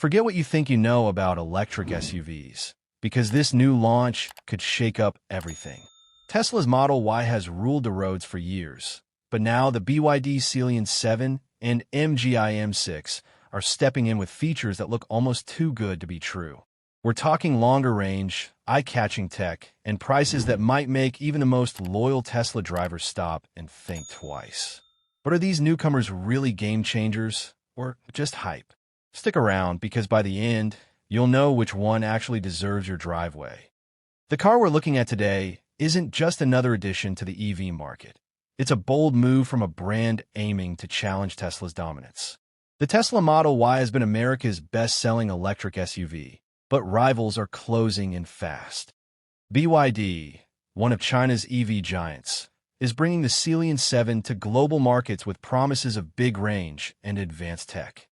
Forget what you think you know about electric SUVs, because this new launch could shake up everything. Tesla's Model Y has ruled the roads for years, but now the BYD Sealion 7 and MG IM6 are stepping in with features that look almost too good to be true. We're talking longer range, eye-catching tech, and prices that might make even the most loyal Tesla drivers stop and think twice. But are these newcomers really game changers, or just hype? Stick around, because by the end, you'll know which one actually deserves your driveway. The car we're looking at today isn't just another addition to the EV market. It's a bold move from a brand aiming to challenge Tesla's dominance. The Tesla Model Y has been America's best-selling electric SUV, but rivals are closing in fast. BYD, one of China's EV giants, is bringing the Sealion 7 to global markets with promises of big range and advanced tech.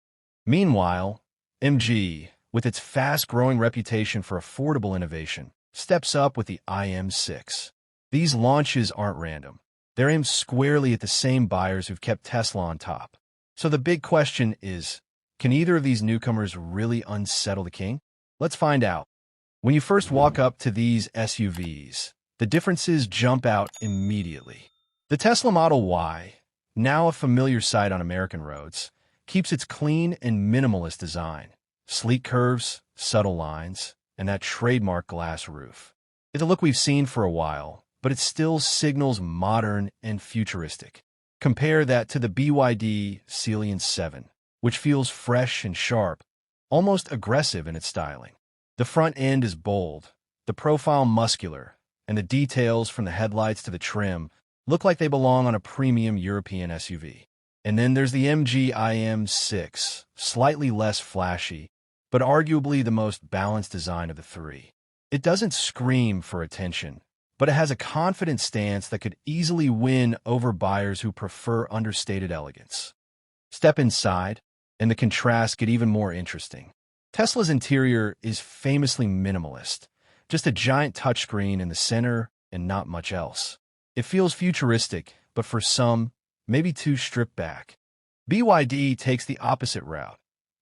Meanwhile, MG, with its fast-growing reputation for affordable innovation, steps up with the IM6. These launches aren't random. They're aimed squarely at the same buyers who've kept Tesla on top. So the big question is, can either of these newcomers really unsettle the king? Let's find out. When you first walk up to these SUVs, the differences jump out immediately. The Tesla Model Y, now a familiar sight on American roads, keeps its clean and minimalist design. Sleek curves, subtle lines, and that trademark glass roof. It's a look we've seen for a while, but it still signals modern and futuristic. Compare that to the BYD Sealion 7, which feels fresh and sharp, almost aggressive in its styling. The front end is bold, the profile muscular, and the details from the headlights to the trim look like they belong on a premium European SUV. And then there's the MG IM6, slightly less flashy, but arguably the most balanced design of the three. It doesn't scream for attention, but it has a confident stance that could easily win over buyers who prefer understated elegance. Step inside, and the contrasts get even more interesting. Tesla's interior is famously minimalist, just a giant touchscreen in the center and not much else. It feels futuristic, but for some, maybe too stripped back. BYD takes the opposite route,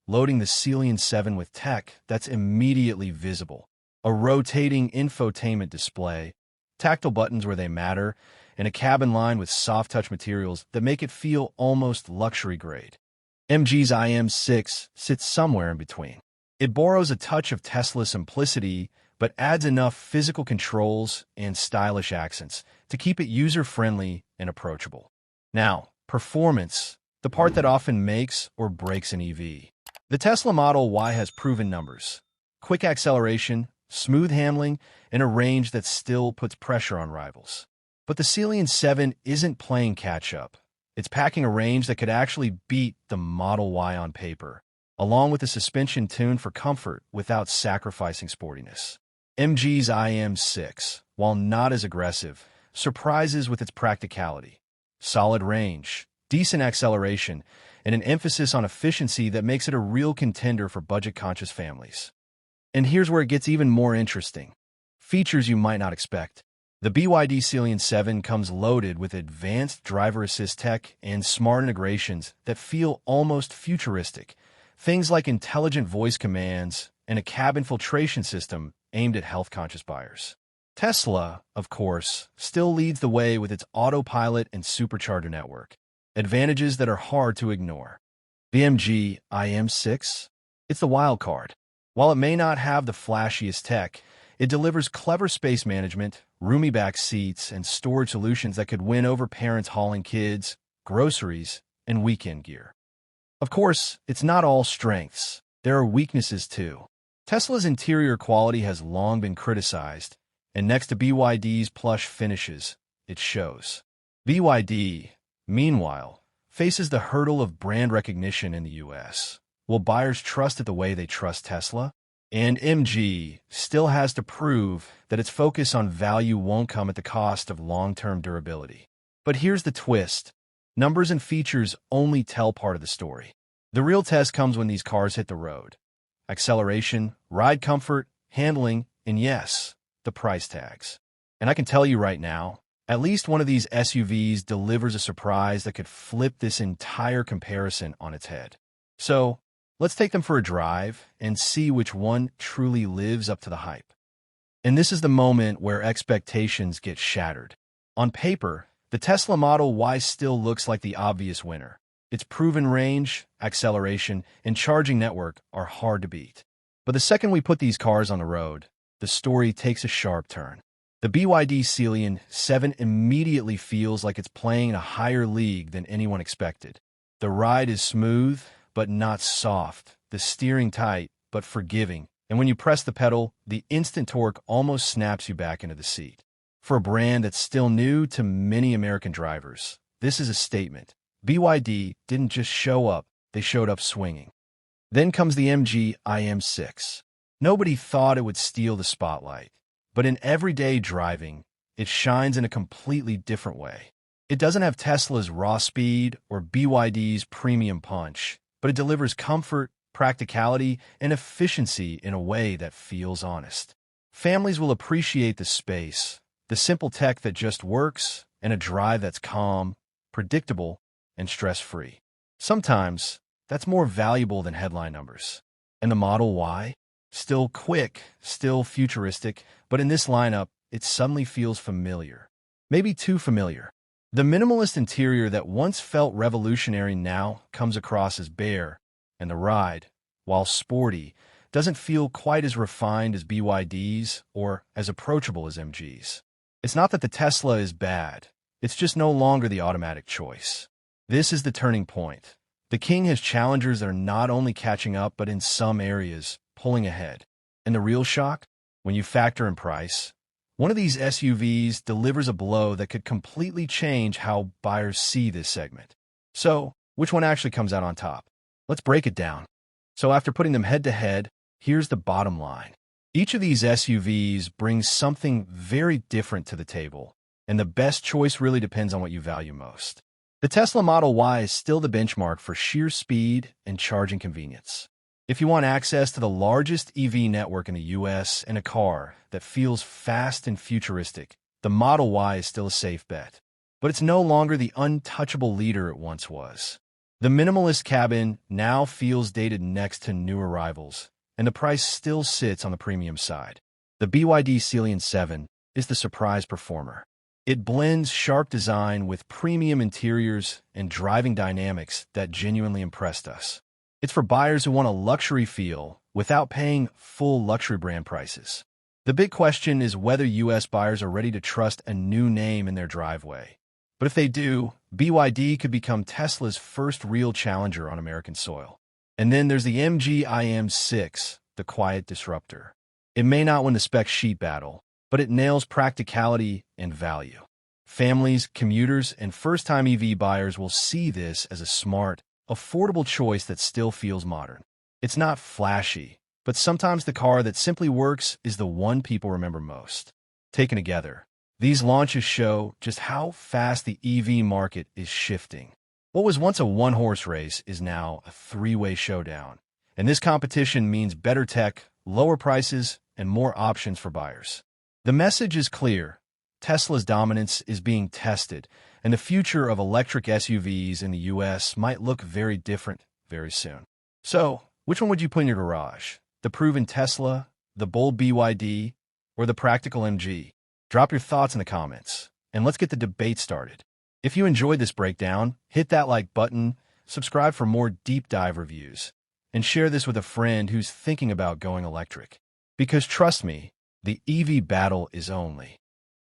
loading the Sealion 7 with tech that's immediately visible. A rotating infotainment display, tactile buttons where they matter, and a cabin lined with soft-touch materials that make it feel almost luxury-grade. MG's IM6 sits somewhere in between. It borrows a touch of Tesla's simplicity, but adds enough physical controls and stylish accents to keep it user-friendly and approachable. Now, performance, the part that often makes or breaks an EV. The Tesla Model Y has proven numbers: quick acceleration, smooth handling, and a range that still puts pressure on rivals. But the Sealion 7 isn't playing catch-up. It's packing a range that could actually beat the Model Y on paper, along with a suspension tuned for comfort without sacrificing sportiness. MG's IM6, while not as aggressive, surprises with its practicality. Solid range, decent acceleration, and an emphasis on efficiency that makes it a real contender for budget-conscious families. And here's where it gets even more interesting. Features you might not expect. The BYD Sealion 7 comes loaded with advanced driver assist tech and smart integrations that feel almost futuristic. Things like intelligent voice commands and a cabin filtration system aimed at health-conscious buyers. Tesla, of course, still leads the way with its autopilot and supercharger network, advantages that are hard to ignore. The MG IM6? It's the wild card. While it may not have the flashiest tech, it delivers clever space management, roomy back seats, and storage solutions that could win over parents hauling kids, groceries, and weekend gear. Of course, it's not all strengths. There are weaknesses too. Tesla's interior quality has long been criticized, and next to BYD's plush finishes, it shows. BYD, meanwhile, faces the hurdle of brand recognition in the US. Will buyers trust it the way they trust Tesla? And MG still has to prove that its focus on value won't come at the cost of long-term durability. But here's the twist. Numbers and features only tell part of the story. The real test comes when these cars hit the road. Acceleration, ride comfort, handling, and yes, the price tags. And I can tell you right now, at least one of these SUVs delivers a surprise that could flip this entire comparison on its head. So, Let's take them for a drive and see which one truly lives up to the hype. And this is the moment where expectations get shattered. On paper, the Tesla Model Y still looks like the obvious winner. Its proven range, acceleration, and charging network are hard to beat. But the second we put these cars on the road, the story takes a sharp turn. The BYD Sealion 7 immediately feels like it's playing in a higher league than anyone expected. The ride is smooth, but not soft. The steering tight, but forgiving. And when you press the pedal, the instant torque almost snaps you back into the seat. For a brand that's still new to many American drivers, this is a statement. BYD didn't just show up, they showed up swinging. Then comes the MG IM6. Nobody thought it would steal the spotlight, but in everyday driving, it shines in a completely different way. It doesn't have Tesla's raw speed or BYD's premium punch, but it delivers comfort, practicality, and efficiency in a way that feels honest. Families will appreciate the space, the simple tech that just works, and a drive that's calm, predictable, and stress-free. Sometimes, that's more valuable than headline numbers. And the Model Y? Still quick, still futuristic, but in this lineup, it suddenly feels familiar. Maybe too familiar. The minimalist interior that once felt revolutionary now comes across as bare, and the ride, while sporty, doesn't feel quite as refined as BYD's or as approachable as MG's. It's not that the Tesla is bad, it's just no longer the automatic choice. This is the turning point. The King has challengers that are not only catching up, but in some areas, pulling ahead. And the real shock? When you factor in price, one of these SUVs delivers a blow that could completely change how buyers see this segment. So, which one actually comes out on top? Let's break it down. So after putting them head-to-head, here's the bottom line. Each of these SUVs brings something very different to the table, and the best choice really depends on what you value most. The Tesla Model Y is still the benchmark for sheer speed and charging convenience. If you want access to the largest EV network in the US and a car that feels fast and futuristic, the Model Y is still a safe bet. But it's no longer the untouchable leader it once was. The minimalist cabin now feels dated next to new arrivals, and the price still sits on the premium side. The BYD Sealion 7 is the surprise performer. It blends sharp design with premium interiors and driving dynamics that genuinely impressed us. It's for buyers who want a luxury feel without paying full luxury brand prices. The big question is whether US buyers are ready to trust a new name in their driveway. But if they do, BYD could become Tesla's first real challenger on American soil. And then there's the MG IM6, the quiet disruptor. It may not win the spec sheet battle, but it nails practicality and value. Families, commuters, and first-time EV buyers will see this as a smart, affordable choice that still feels modern. It's not flashy, but sometimes the car that simply works is the one people remember most. Taken together, these launches show just how fast the EV market is shifting. What was once a one-horse race is now a three-way showdown, and this competition means better tech, lower prices, and more options for buyers. The message is clear. Tesla's dominance is being tested, and the future of electric SUVs in the US might look very different very soon. So, which one would you put in your garage? The proven Tesla, the bold BYD, or the practical MG? Drop your thoughts in the comments, and let's get the debate started. If you enjoyed this breakdown, hit that like button, subscribe for more deep dive reviews, and share this with a friend who's thinking about going electric. Because trust me, the EV battle is only